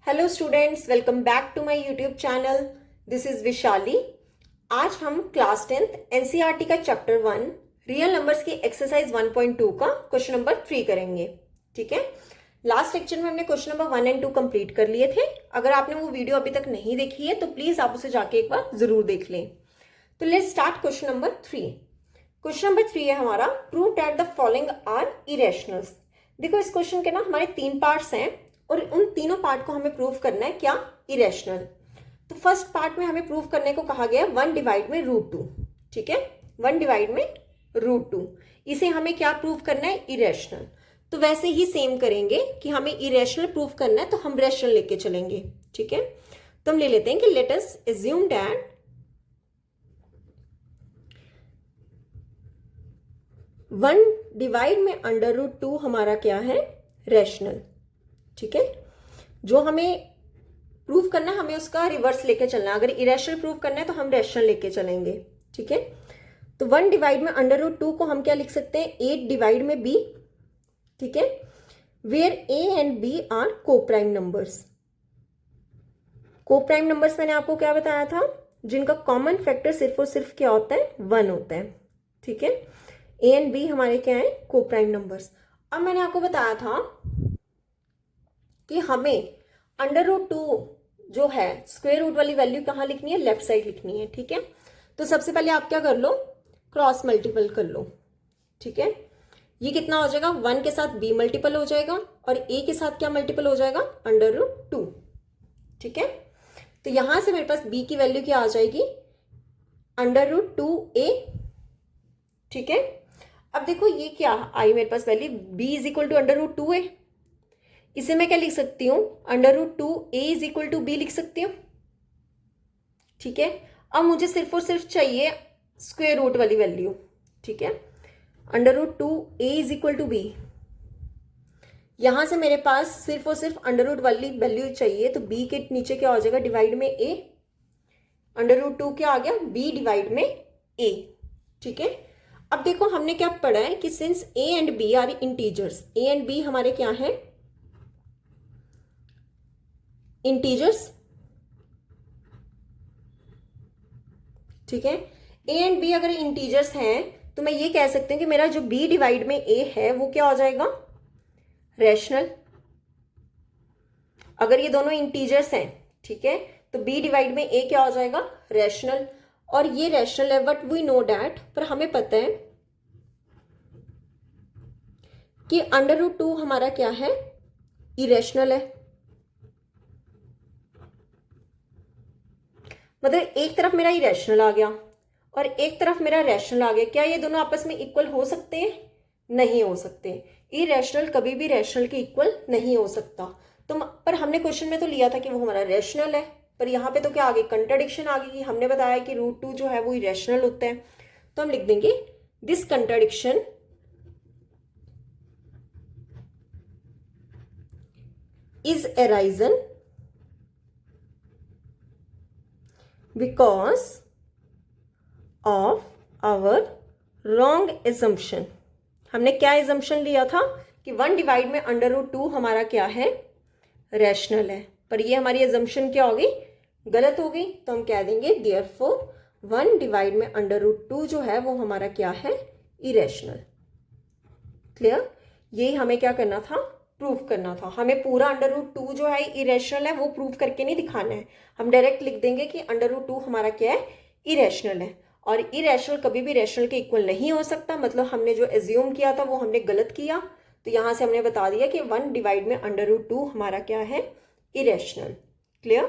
Hello students, welcome back to my YouTube channel. This is Vishali. आज हम class 10th NCERT का chapter 1 real numbers की exercise 1.2 का question number 3 करेंगे। ठीक है, लास्ट लेक्चर में हमने क्वेश्चन नंबर 1 and 2 कंप्लीट कर लिए थे। अगर आपने वो वीडियो अभी तक नहीं देखी है तो प्लीज आप उसे जाके एक बार जरूर देख लें। तो let's start question number 3। Question number 3 है हमारा, prove that the following are irrationals. देखो, इस क्वेश्चन के ना हमारे 3 पार्ट्स हैं और उन तीनों पार्ट को हमें प्रूव करना है क्या, इरेशनल। तो फर्स्ट पार्ट में हमें प्रूव करने को कहा गया 1 डिवाइड में √2। ठीक है, 1 डिवाइड में √2, इसे हमें क्या प्रूव करना है, इरेशनल। तो वैसे ही सेम करेंगे कि हमें इरेशनल प्रूव करना है तो हम रेशनल लेके चलेंगे। ठीक है, तो हम ले लेते हैं कि let us assume that 1 divide में √2 हमारा क्या है, रेशनल। ठीक है, जो हमें प्रूव करना है हमें उसका रिवर्स लेके चलना है। अगर इरेशनल प्रूव करना है तो हम रेशनल लेके चलेंगे। ठीक है, तो 1 डिवाइड में √2 को हम क्या लिख सकते हैं, 8 डिवाइड में b। ठीक है, where a and b are coprime numbers. Coprime numbers मैंने आपको क्या बताया था, जिनका कॉमन फैक्टर सिर्फ और सिर्फ क्या होता है, 1 होता है। ठीक है, a एंड b हमारे क्या है, को प्राइम नंबर्स। अब मैंने आपको बताया था कि हमें √2 जो है स्क्वायर रूट वाली वैल्यू कहाँ लिखनी है, लेफ्ट साइड लिखनी है। ठीक है, तो सबसे पहले आप क्या कर लो, क्रॉस मल्टीपल कर लो। ठीक है, ये कितना हो जाएगा, 1 के साथ b मल्टीपल हो जाएगा और a के साथ क्या मल्टीपल हो जाएगा, √2। ठीक है, तो यहां से मेरे पास b की वैल्यू क्या आ जाएगी, √2a। ठीक है, अब देखो ये क्या आई मेरे पास value, b is equal to √2a। इसे मैं क्या लिख सकती हूँ, √2a is equal to b लिख सकती हूँ। ठीक है, अब मुझे सिर्फ और सिर्फ चाहिए स्क्वायर रूट वाली वैल्यू। ठीक है, √2a is equal to b। यहां से मेरे पास सिर्फ और सिर्फ अंडर वाली वैल्यू चाहिए, तो b के नीचे क्या हो जाएगा, डिवाइड में a। √2 क्या आ गया, b डिवाइड में a। ठीक है, अब देखो हमने क्या पढ़ा है कि since a and b are integers, a and b हमारे क्या है, इंटीजर्स। ठीक है, a एंड b अगर इंटीजर्स हैं तो मैं ये कह सकती हूँ कि मेरा जो b डिवाइड में a है वो क्या हो जाएगा, रैशनल। अगर ये दोनों इंटीजर्स हैं, ठीक है, तो b डिवाइड में a क्या हो जाएगा, रैशनल। और ये रैशनल है, बट वी नो डैट, पर हमें पता है कि √2 हमारा क्या है, इरेशनल है। मतलब एक तरफ मेरा इरेशनल आ गया और एक तरफ मेरा रैशनल आ गया। क्या ये दोनों आपस में इक्वल हो सकते हैं, नहीं हो सकते। इरेशनल कभी भी रैशनल के इक्वल नहीं हो सकता। तो पर हमने क्वेश्चन में तो लिया था कि वो हमारा रैशनल है, पर यहाँ पे तो क्या आ गई, कंट्राडिक्शन आ गई कि हमने बताया कि √2 जो है वो इरेशनल होता है। तो हम लिख देंगे this contradiction is arisen because of our wrong assumption. हमने क्या एजम्पशन लिया था कि 1 डिवाइड में √2 हमारा क्या है, रैशनल है, पर ये हमारी एजम्पशन क्या हो गई, गलत हो गई। तो हम कह देंगे देयरफॉर 1 डिवाइड में √2 जो है वो हमारा क्या है, इरेशनल। क्लियर, यही हमें क्या करना था, प्रूफ करना था। हमें पूरा √2 जो है इरेशनल है वो प्रूफ करके नहीं दिखाना है। हम डायरेक्ट लिख देंगे कि √2 हमारा क्या है, इरेशनल है। और इरेशनल कभी भी रैशनल के इक्वल नहीं हो सकता, मतलब हमने जो एज्यूम किया था वो हमने गलत किया। तो यहां से हमने बता दिया कि 1 डिवाइड में √2 हमारा क्या है, इरेशनल। क्लियर,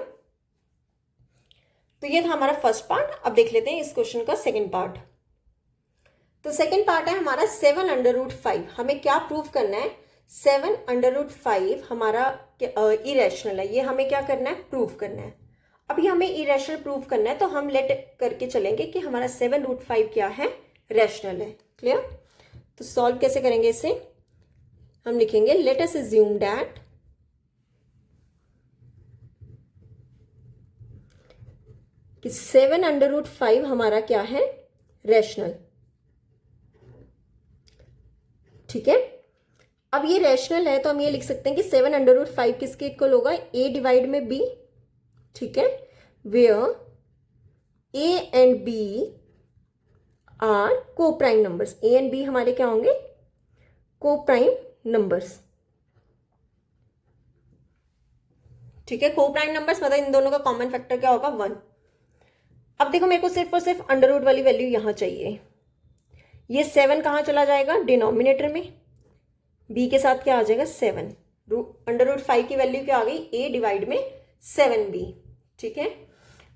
तो ये था हमारा फर्स्ट पार्ट। अब देख लेते हैं इस क्वेश्चन का सेकेंड पार्ट। तो सेकेंड पार्ट है हमारा 7 √5। हमें क्या प्रूव करना है, 7 √5 हमारा इरेशनल है। ये हमें क्या करना है, प्रूव करना है। अभी हमें इरेशनल प्रूव करना है तो हम लेट करके चलेंगे कि हमारा 7 √5 क्या है, रैशनल है। क्लियर, तो सॉल्व कैसे करेंगे इसे, हम लिखेंगे लेट अस अज्यूम दैट कि 7 √5 हमारा क्या है, रैशनल। ठीक है, अब ये रैशनल है तो हम ये लिख सकते हैं कि 7/5 किसके इक्वल होगा, a डिवाइड में b, ठीक है, where a and b are coprime numbers. a and b हमारे क्या होंगे, को प्राइम नंबर्स, ठीक है। को प्राइम नंबर्स मतलब इन दोनों का कॉमन फैक्टर क्या होगा, 1। अब देखो मेरे को सिर्फ और सिर्फ अंडर रूट वाली वैल्यू यहां चाहिए। ये 7 कहां चला जाएगा, डिनोमिनेटर में, b के साथ क्या आ जाएगा 7, अंडर रूट 5 की वैल्यू क्या आ गई, a डिवाइड में 7b, ठीक है।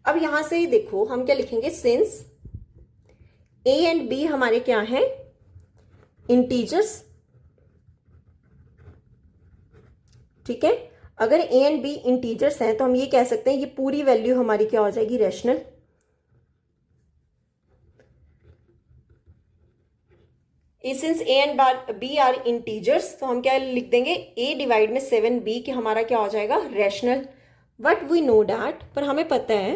अब यहां से देखो हम क्या लिखेंगे, सिंस a एंड b हमारे क्या है, इंटीजर्स, ठीक है। अगर a एंड b इंटीजर्स हैं तो हम ये कह सकते हैं ये पूरी वैल्यू हमारी क्या हो जाएगी, rational. Since a and b are integers तो हम क्या लिख देंगे, a डिवाइड में 7b कि हमारा क्या हो जाएगा, rational. But we know that, पर हमें पता है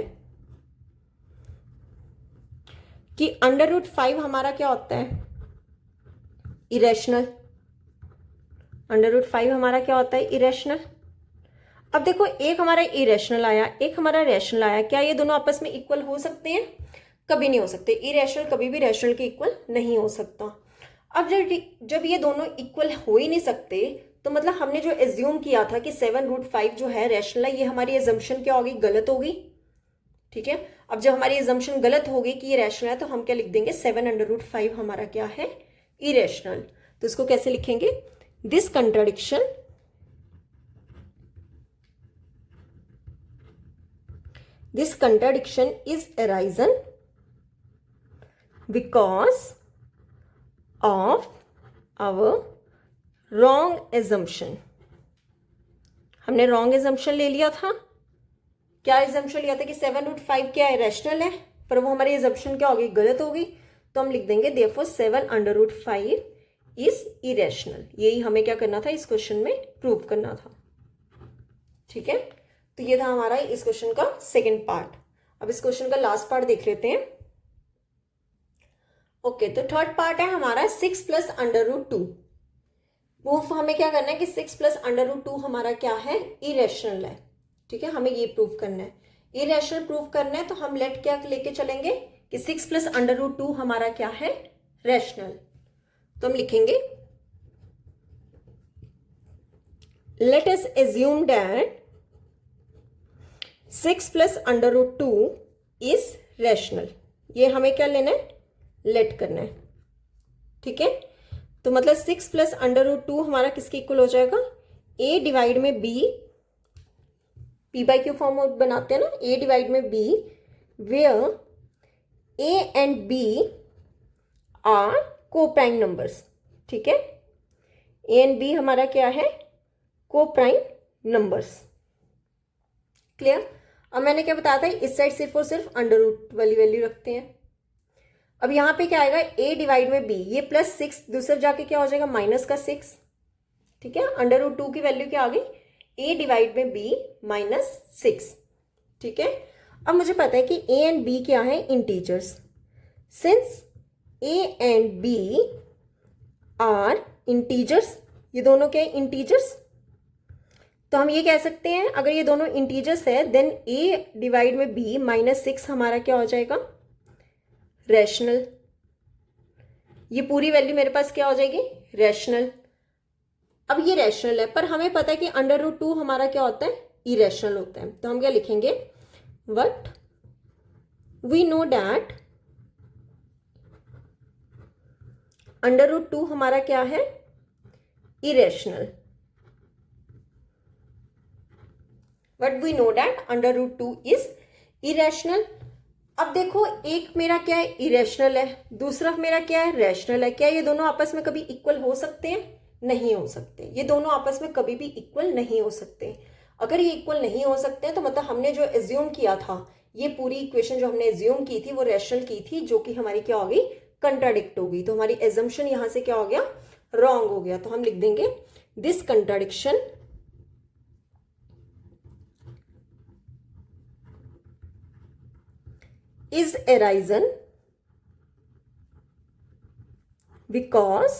कि अंडर रूट 5 हमारा क्या होता है, इरेशनल। अंडर रूट 5 हमारा क्या होता है, इरेशनल। अब देखो एक हमारा इरेशनल आया, एक हमारा रैशनल आया, क्या ये दोनों आपस में इक्वल हो सकते हैं, कभी नहीं हो सकते। इरेशनल कभी भी रैशनल के इक्वल नहीं हो सकता। अब जब ये दोनों इक्वल हो ही नहीं सकते तो मतलब हमने जो एज्यूम किया था कि 7/5 जो है रैशनल है, ये हमारी एजम्पशन क्या होगी, गलत होगी, ठीक है। अब जब हमारी एजम्पशन गलत होगी कि ये रैशनल है तो हम क्या लिख देंगे, 7/5 हमारा क्या है, इरेशनल। तो इसको कैसे लिखेंगे, this contradiction is arisen because of our wrong assumption। हमने रॉन्ग एजम्पशन ले लिया था। क्या एजम्पशन लिया था कि 7/5 क्या है, रैशनल है, पर वो हमारी एजम्पशन क्या होगी, गलत होगी। तो हम लिख देंगे therefore 7/5 इज इरेशनल। यही हमें क्या करना था, इस क्वेश्चन में प्रूव करना था, ठीक है। तो ये था हमारा इस क्वेश्चन का सेकेंड पार्ट। अब इस क्वेश्चन का लास्ट पार्ट देख लेते हैं। ओके, तो थर्ड पार्ट है हमारा 6 + √2। प्रूफ हमें क्या करना है कि 6 + √2 हमारा क्या है, इरेशनल है, ठीक है। हमें ये प्रूफ करना है, इरेशनल प्रूफ करना है। तो हम लेट क्या लेके चलेंगे कि 6 + √2 हमारा क्या है, रैशनल। तो हम लिखेंगे let us assume that 6 + √2 is rational. ये हमें क्या लेना है, लेट करना है, ठीक है। तो मतलब 6 + √2 हमारा किसके इक्वल हो जाएगा, a डिवाइड में b, p/q फॉर्म बनाते हैं ना, a डिवाइड में b where a and b are coprime numbers, ठीक है। a एंड b हमारा क्या है, को प्राइम नंबर्स, क्लियर। अब मैंने क्या बताया था, इस साइड सिर्फ और सिर्फ अंडर रूट वाली वैल्यू रखते हैं। अब यहां पे क्या आएगा, a डिवाइड में b, ये +6 दूसरे जाके क्या हो जाएगा, -6, ठीक है। √2 की वैल्यू क्या आ गई, a डिवाइड में b -6, ठीक है। अब मुझे पता है कि a एंड b क्या है, integers. Since a and b are integers, ये दोनों क्या है, इंटीजर्स। तो हम ये कह सकते हैं अगर ये दोनों इंटीजर्स है देन a डिवाइड में b -6 हमारा क्या हो जाएगा, रैशनल। ये पूरी वैल्यू मेरे पास क्या हो जाएगी, रैशनल। अब ये रैशनल है, पर हमें पता है कि √2 हमारा क्या होता है, इरेशनल होता है। तो हम क्या लिखेंगे, वट वी नो डैट √2 हमारा क्या है, irrational. But we know that √2 is irrational. अब देखो एक मेरा क्या है, इरेशनल है, दूसरा मेरा क्या है, रैशनल है। क्या ये दोनों आपस में कभी इक्वल हो सकते हैं, नहीं हो सकते। ये दोनों आपस में कभी भी इक्वल नहीं हो सकते। अगर ये इक्वल नहीं हो सकते हैं तो मतलब हमने जो एज्यूम किया था, ये पूरी इक्वेशन जो हमने एज्यूम की थी वो रैशनल की थी, जो कि हमारी क्या हो गई, कंट्राडिक्ट हो गई। तो हमारी एजम्पशन यहां से क्या हो गया, रॉन्ग हो गया। तो हम लिख देंगे this contradiction is arisen because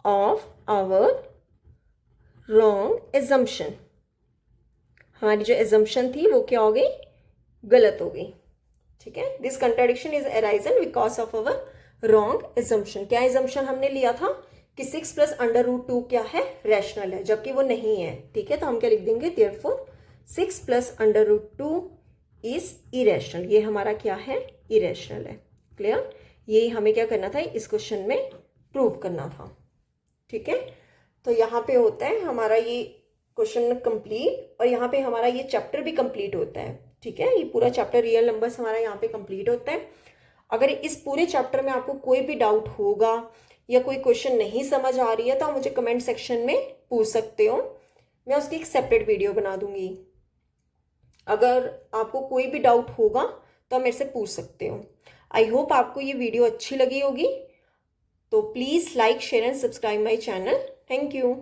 of our wrong assumption, हमारी जो एजम्पशन थी वो क्या हो गई, गलत हो गई। ठीक है, this contradiction is arisen because of our wrong assumption. क्या एजम्पशन हमने लिया था कि 6 प्लस अंडर रूट 2 क्या है, रैशनल है, जबकि वो नहीं है। ठीक है, तो हम क्या लिख देंगे, therefore 6 plus under root 2 is irrational. ये हमारा क्या है, इरेशनल है। क्लियर, ये हमें क्या करना था, इस क्वेश्चन में प्रूव करना था। ठीक है, तो यहाँ पे होता है हमारा ये क्वेश्चन कंप्लीट, और यहाँ पे हमारा ये चैप्टर भी कंप्लीट होता है। ठीक है, ये पूरा चैप्टर रियल नंबर्स हमारा यहाँ पे कंप्लीट होता है। अगर इस पूरे चैप्टर में आपको कोई भी डाउट होगा या कोई क्वेश्चन नहीं समझ आ रही है तो आप मुझे कमेंट सेक्शन में पूछ सकते हो, मैं उसकी एक सेपरेट वीडियो बना दूंगी। अगर आपको कोई भी डाउट होगा तो आप मेरे से पूछ सकते हो। आई होप आपको ये वीडियो अच्छी लगी होगी, तो please like share and subscribe my channel. Thank you.